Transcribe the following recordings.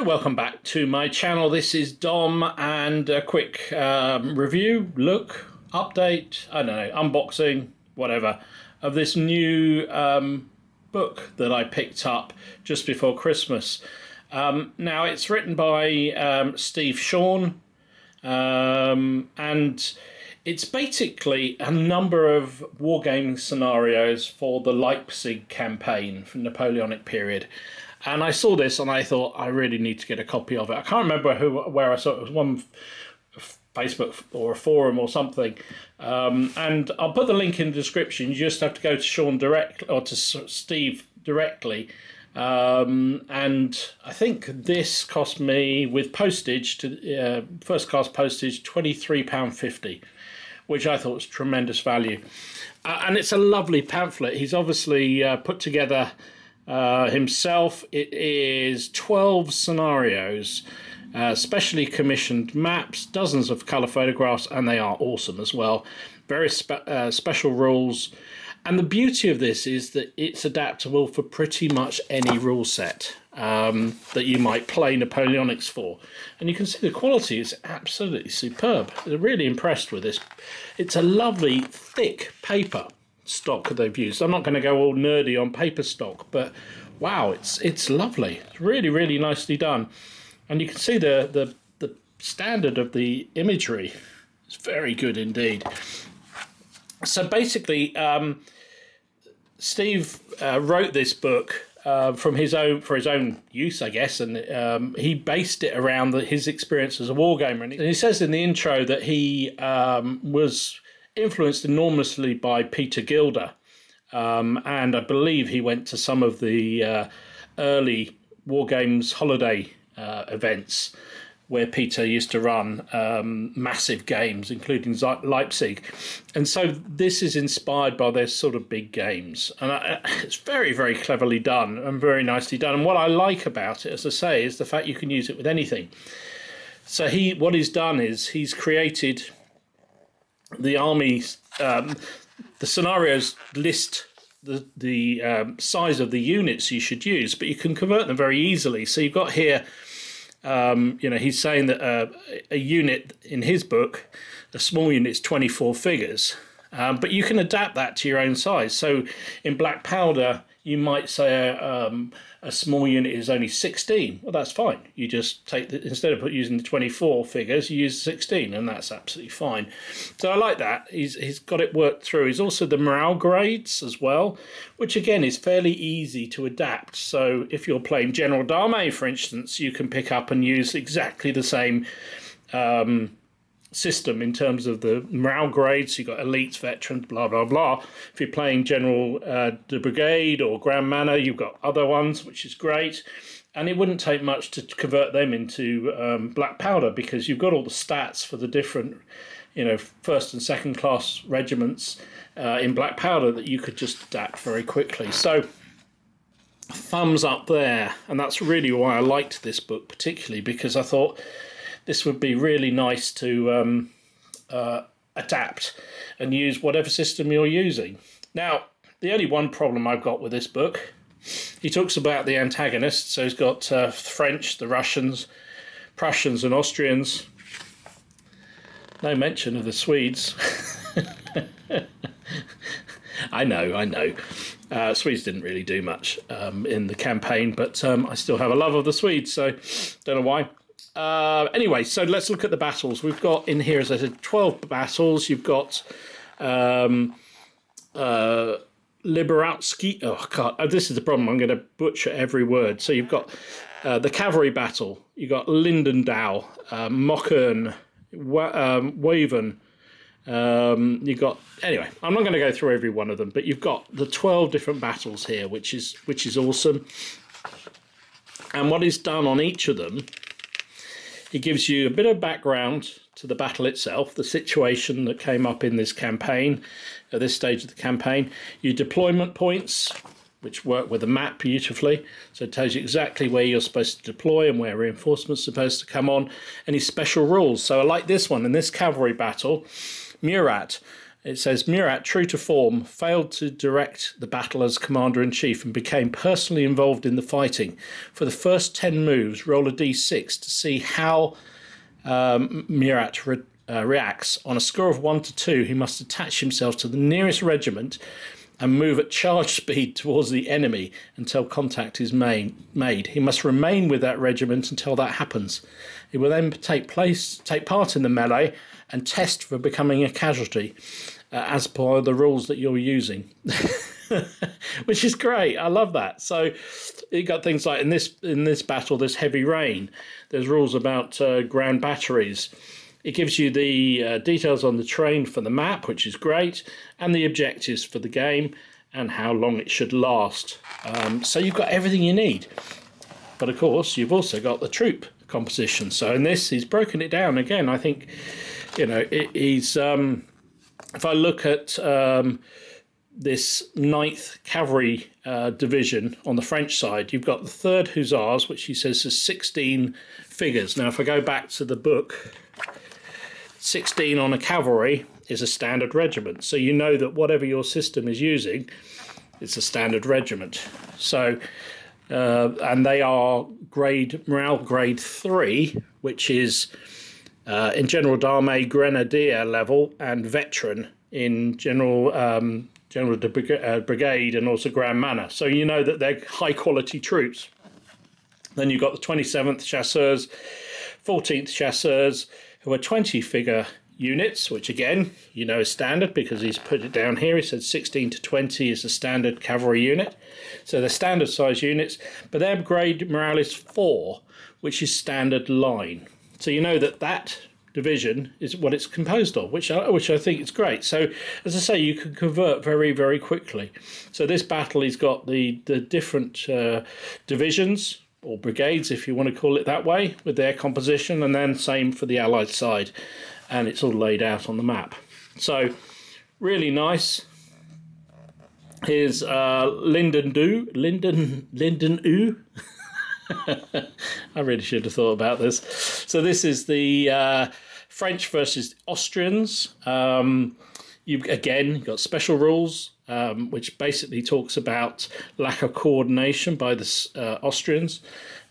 welcome back to my channel. This is Dom, and a quick review, update, I don't know, unboxing, whatever, of this new book that I picked up just before Christmas. Now, it's written by Steve Shawn, and it's basically a number of wargaming scenarios for the Leipzig campaign from the Napoleonic period. And I saw this and I thought, I really need to get a copy of it. I can't remember where I saw it. It was one Facebook or a forum or something. And I'll put the link in the description. You just have to go to Shawn direct or to Steve directly. And I think this cost me, with postage, to first class postage, £23.50, which I thought was tremendous value. And it's a lovely pamphlet. He's obviously put together himself. It is 12 scenarios, specially commissioned maps, dozens of colour photographs, and they are awesome as well. Very special rules. And the beauty of this is that it's adaptable for pretty much any rule set that you might play Napoleonics for. And you can see the quality is absolutely superb. I'm really impressed with this. It's a lovely, thick paper stock they've used. I'm not going to go all nerdy on paper stock, but wow, it's lovely. It's really, really nicely done. And you can see the standard of the imagery is very good indeed. So basically, Steve wrote this book for his own use, I guess, and he based it around his experience as a wargamer. And he says in the intro that he was influenced enormously by Peter Gilder, and I believe he went to some of the early Wargames holiday events where Peter used to run massive games, including Leipzig. And so this is inspired by their sort of big games. And it's very, very cleverly done and very nicely done. And what I like about it, as I say, is the fact you can use it with anything. So what he's done is he's created the armies, the scenarios list the size of the units you should use, but you can convert them very easily. So you've got here, he's saying that a unit in his book, a small unit, is 24 figures, but you can adapt that to your own size. So in black powder, you might say a small unit is only 16. Well, that's fine. You just take instead of using the 24 figures, you use 16, and that's absolutely fine. So I like that. He's got it worked through. He's also the morale grades as well, which again is fairly easy to adapt. So if you're playing General d'Armée, for instance, you can pick up and use exactly the same system in terms of the morale grades. You've got elites, veterans, blah, blah, blah. If you're playing General de Brigade or Grand Manor, you've got other ones, which is great. And it wouldn't take much to convert them into black powder, because you've got all the stats for the different, first and second class regiments in black powder that you could just adapt very quickly. So thumbs up there. And that's really why I liked this book particularly, because I thought this would be really nice to adapt and use whatever system you're using. Now, the only one problem I've got with this book, he talks about the antagonists. So he's got French, the Russians, Prussians and Austrians. No mention of the Swedes. I know. Swedes didn't really do much in the campaign, but I still have a love of the Swedes, so don't know why. Anyway, so let's look at the battles. We've got in here, as I said, 12 battles. You've got Liberatsky. Oh, God, this is the problem. I'm going to butcher every word. So you've got the cavalry battle. You've got Lindenau, Mockern, Waven. You've got... Anyway, I'm not going to go through every one of them, but you've got the 12 different battles here, which is awesome. And what is done on each of them, he gives you a bit of background to the battle itself, the situation that came up in this campaign, at this stage of the campaign, your deployment points, which work with the map beautifully. So it tells you exactly where you're supposed to deploy and where reinforcements are supposed to come on, any special rules. So I like this one. In this cavalry battle, Murat, It says, Murat, true to form, failed to direct the battle as commander-in-chief and became personally involved in the fighting. For the first 10 moves, roll a d6 to see how Murat reacts. On a score of 1 to 2, he must attach himself to the nearest regiment and move at charge speed towards the enemy until contact is made. He must remain with that regiment until that happens. He will then take part in the melee and test for becoming a casualty as per the rules that you're using. Which is great. I love that. So you got things like in this battle, this heavy rain, there's rules about ground batteries. It gives you the details on the terrain for the map, which is great, and the objectives for the game and how long it should last. So you've got everything you need. But of course, you've also got the troop composition. So in this, he's broken it down again. I think, he's if I look at this 9th Cavalry Division on the French side, you've got the 3rd Hussars, which he says is 16 figures. Now, if I go back to the book, 16 on a cavalry is a standard regiment. So you know that whatever your system is using, it's a standard regiment. So, and they are morale grade 3, which is in General d'Armée Grenadier level, and veteran in General Brigade and also Grand Manner. So you know that they're high quality troops. Then you've got the 27th Chasseurs, 14th Chasseurs, who are 20 figure units, which again, is standard because he's put it down here. He said 16 to 20 is a standard cavalry unit. So they're standard size units, but their grade morale is 4, which is standard line. So you know that division is what it's composed of, which I think is great. So as I say, you can convert very, very quickly. So this battle, he's got the different divisions, or brigades, if you want to call it that way, with their composition, and then same for the Allied side, and it's all laid out on the map. So really nice. Here's Linden U. I really should have thought about this. So this is the French versus Austrians. You've got special rules, which basically talks about lack of coordination by the Austrians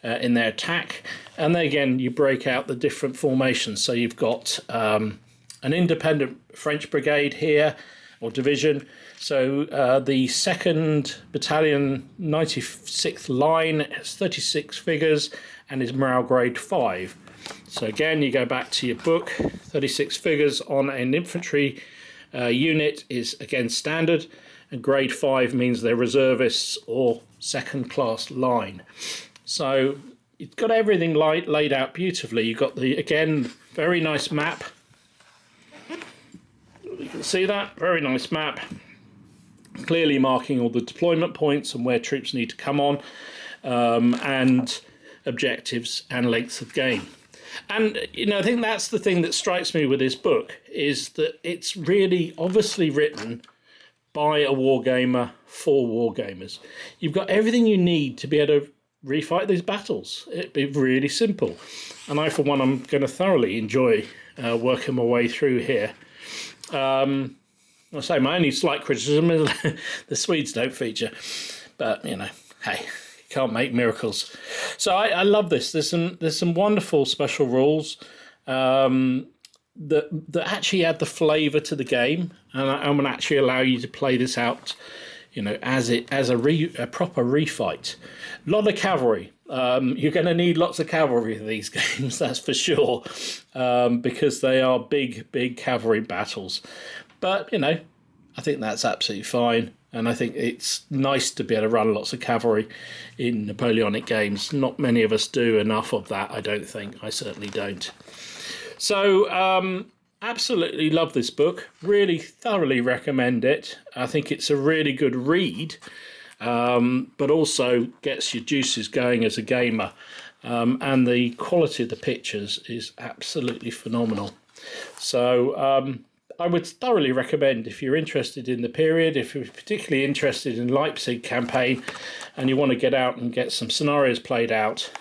in their attack. And then again, you break out the different formations. So you've got an independent French brigade here, or division. So the 2nd Battalion, 96th Line, has 36 figures and is morale grade 5. So again, you go back to your book, 36 figures on an infantry unit is again standard, and grade 5 means they're reservists or 2nd class line. So it's got everything laid out beautifully. You've got the, again, very nice map. You can see that, very nice map, clearly marking all the deployment points and where troops need to come on, and objectives and lengths of game. And, I think that's the thing that strikes me with this book, is that it's really obviously written by a wargamer for wargamers. You've got everything you need to be able to refight these battles. It'd be really simple. And I, for one, I'm going to thoroughly enjoy working my way through here. I'll say my only slight criticism is the Swedes don't feature. But, hey, can't make miracles. So I love this. There's some wonderful special rules that actually add the flavour to the game, and will actually allow you to play this out, as a proper refight. A lot of cavalry. You're going to need lots of cavalry for these games, that's for sure, because they are big cavalry battles. But I think that's absolutely fine. And I think it's nice to be able to run lots of cavalry in Napoleonic games. Not many of us do enough of that, I don't think. I certainly don't. So, absolutely love this book. Really thoroughly recommend it. I think it's a really good read, but also gets your juices going as a gamer. And the quality of the pictures is absolutely phenomenal. So, I would thoroughly recommend, if you're interested in the period, if you're particularly interested in Leipzig campaign and you want to get out and get some scenarios played out,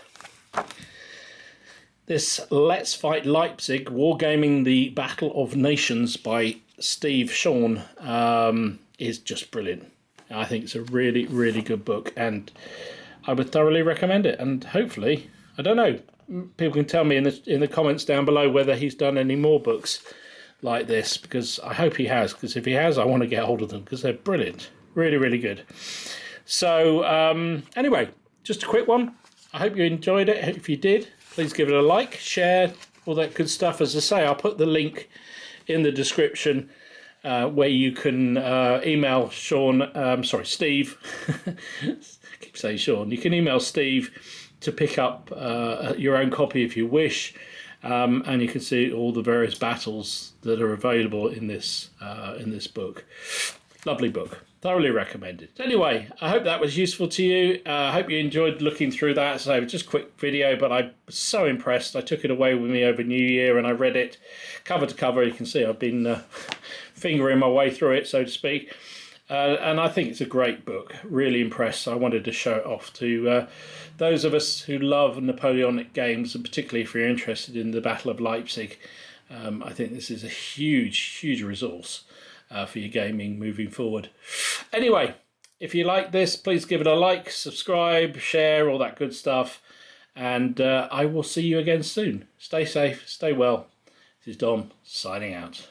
this Let's Fight Leipzig, Wargaming the Battle of Nations by Steve Sean is just brilliant. I think it's a really, really good book, and I would thoroughly recommend it. And hopefully, I don't know, people can tell me in the comments down below whether he's done any more books like this, because I hope he has, because if he has, I want to get hold of them, because they're brilliant. Really, really good. So anyway, just a quick one. I hope you enjoyed it. If you did, please give it a like, share, all that good stuff. As I say, I'll put the link in the description where you can email Steve. I keep saying Sean. You can email Steve to pick up your own copy if you wish, and you can see all the various battles that are available in this book. Lovely book. Thoroughly recommended. Anyway, I hope that was useful to you. I hope you enjoyed looking through that. So just a quick video, but I was so impressed. I took it away with me over New Year and I read it cover to cover. You can see I've been fingering my way through it, so to speak. And I think it's a great book. Really impressed. I wanted to show it off to those of us who love Napoleonic games, and particularly if you're interested in the Battle of Leipzig. I think this is a huge, huge resource for your gaming moving forward. Anyway, if you like this, please give it a like, subscribe, share, all that good stuff. And I will see you again soon. Stay safe, stay well. This is Dom, signing out.